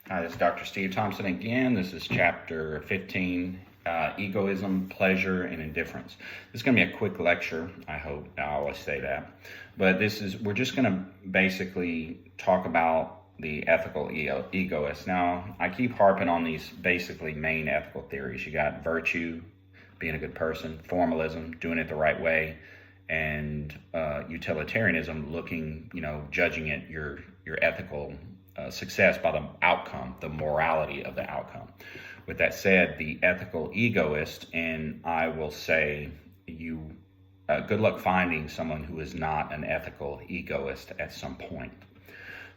Hi, this is Dr. Steve Thompson again. This is chapter 15, egoism, pleasure, and indifference. This is going to be a quick lecture, I hope. I always say that. But we're just going to basically talk about the ethical egoist. Now, I keep harping on these basically main ethical theories. You got virtue, being a good person, formalism, doing it the right way, and utilitarianism, judging it your ethical success by the outcome, the morality of the outcome. With that said, the ethical egoist, and I will say good luck finding someone who is not an ethical egoist at some point.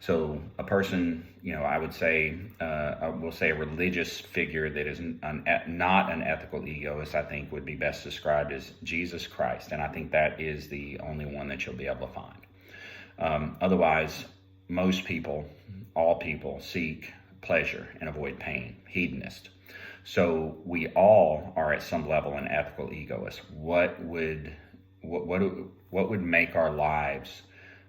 So a person, I would say, I will say a religious figure that is not an ethical egoist, I think would be best described as Jesus Christ. And I think that is the only one that you'll be able to find. Otherwise, most people, all people, seek pleasure and avoid pain, hedonist. So we all are at some level an ethical egoist. What would make our lives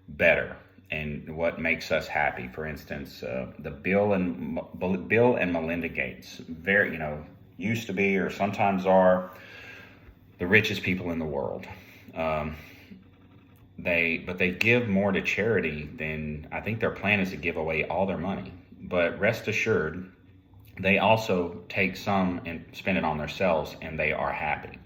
better? And what makes us happy? For instance, the Bill and Melinda Gates, used to be or sometimes are the richest people in the world. They give more to charity than, I think their plan is to give away all their money. But rest assured, they also take some and spend it on themselves, and they are happy.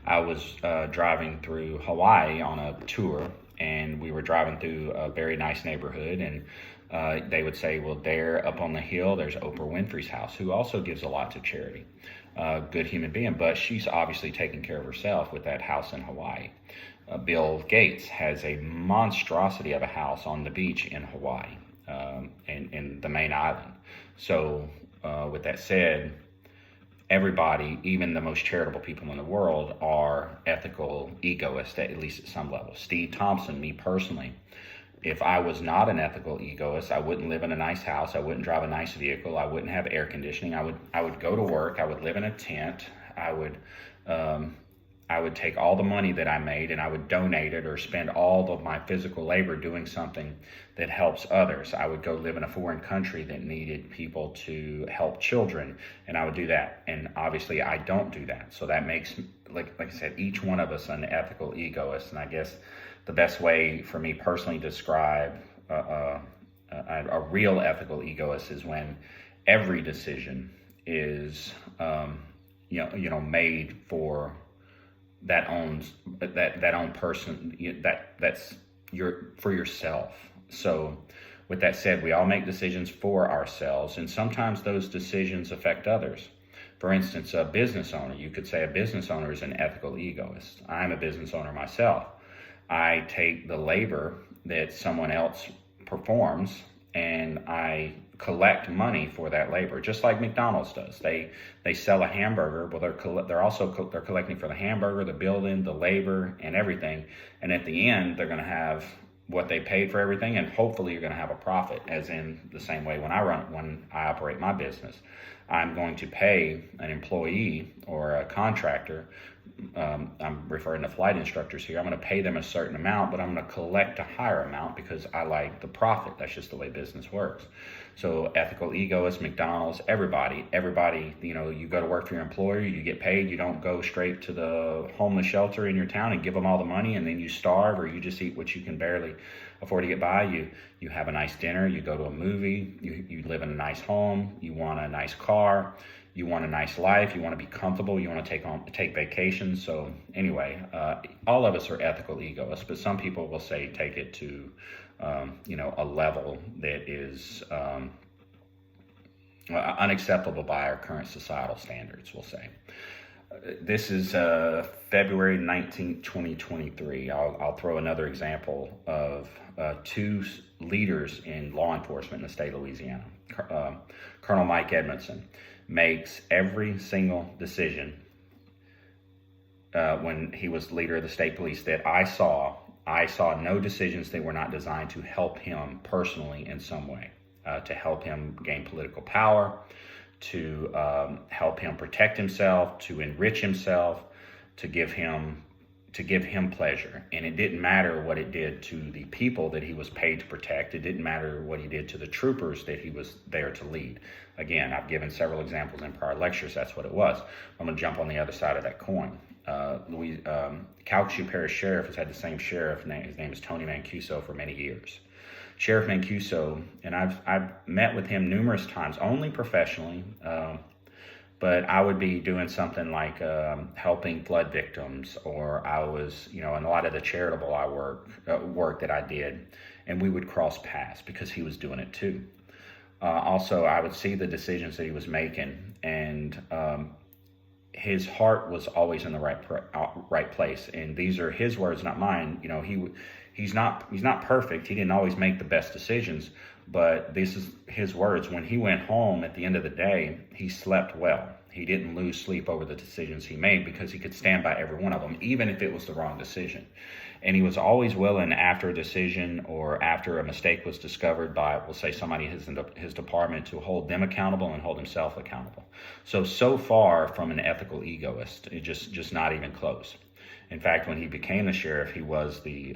I was driving through Hawaii on a tour, and we were driving through a very nice neighborhood, and they would say, well, there up on the hill, there's Oprah Winfrey's house, who also gives a lot to charity. Good human being, but she's obviously taking care of herself with that house in Hawaii. Bill Gates has a monstrosity of a house on the beach in Hawaii, in the main island. So with that said, everybody, even the most charitable people in the world, are ethical egoists, at least at some level. Steve Thompson, me personally, if I was not an ethical egoist, I wouldn't live in a nice house. I wouldn't drive a nice vehicle. I wouldn't have air conditioning. I would go to work. I would live in a tent. I would take all the money that I made and I would donate it or spend all of my physical labor doing something that helps others. I would go live in a foreign country that needed people to help children, and I would do that. And obviously I don't do that. So that makes, like I said, each one of us an ethical egoist. And I guess the best way for me personally to describe a real ethical egoist is when every decision is made for that own person, that's for yourself. So with that said, we all make decisions for ourselves, and sometimes those decisions affect others. For instance, a business owner, you could say a business owner is an ethical egoist. I'm a business owner myself. I take the labor that someone else performs and I collect money for that labor, just like McDonald's does. They sell a hamburger, but they're collecting for the hamburger, the building, the labor, and everything. And at the end, they're going to have what they paid for everything, and hopefully you're going to have a profit. As in the same way when I operate my business, I'm going to pay an employee or a contractor. I'm referring to flight instructors here. I'm going to pay them a certain amount, but I'm going to collect a higher amount because I like the profit. That's just the way business works. So ethical egoists, McDonald's, everybody, you go to work for your employer, you get paid, you don't go straight to the homeless shelter in your town and give them all the money and then you starve, or you just eat what you can barely afford to get by. You have a nice dinner, you go to a movie, you live in a nice home, you want a nice car, you want a nice life, you want to be comfortable, you want to take vacations. So anyway, all of us are ethical egoists, but some people will say take it to a level that is unacceptable by our current societal standards, we'll say. This is February 19th, 2023. I'll throw another example of two leaders in law enforcement in the state of Louisiana. Colonel Mike Edmondson makes every single decision when he was leader of the state police that I saw no decisions that were not designed to help him personally in some way, to help him gain political power, to help him protect himself, to enrich himself, to give him to give him pleasure. And it didn't matter what it did to the people that he was paid to protect. It didn't matter what he did to the troopers that he was there to lead. Again, I've given several examples in prior lectures. That's what it was. I'm going to jump on the other side of that coin. Calcasieu Parish Sheriff has had the same sheriff. His name is Tony Mancuso for many years. Sheriff Mancuso, and I've met with him numerous times, only professionally, but I would be doing something like helping flood victims, or I was, in a lot of the charitable work that I did, and we would cross paths because he was doing it too. Also, I would see the decisions that he was making, and his heart was always in the right place. And these are his words, not mine. He's not perfect. He didn't always make the best decisions, but this is his words. When he went home at the end of the day, he slept well. He didn't lose sleep over the decisions he made because he could stand by every one of them, even if it was the wrong decision. And he was always willing, after a decision or after a mistake was discovered by, we'll say, somebody in his department, to hold them accountable and hold himself accountable. So far from an ethical egoist, it just not even close. In fact, when he became the sheriff, he was the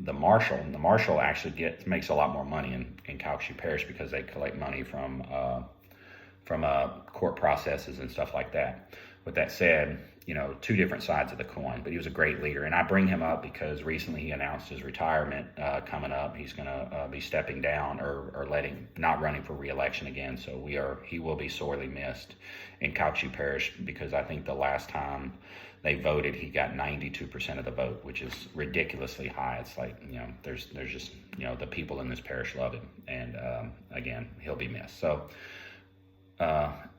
marshal. And the marshal actually makes a lot more money in Calcasieu Parish because they collect money from court processes and stuff like that. With that said, two different sides of the coin, but he was a great leader. And I bring him up because recently he announced his retirement coming up. He's going to be stepping down or not running for re-election again. So he will be sorely missed in Calcasieu Parish, because I think the last time they voted, he got 92% of the vote, which is ridiculously high. It's like, there's just, the people in this parish love him. And again, he'll be missed. So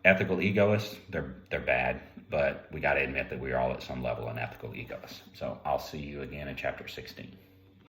ethical egoists, they're bad, but we got to admit that we are all at some level an ethical egoist. So I'll see you again in chapter 16.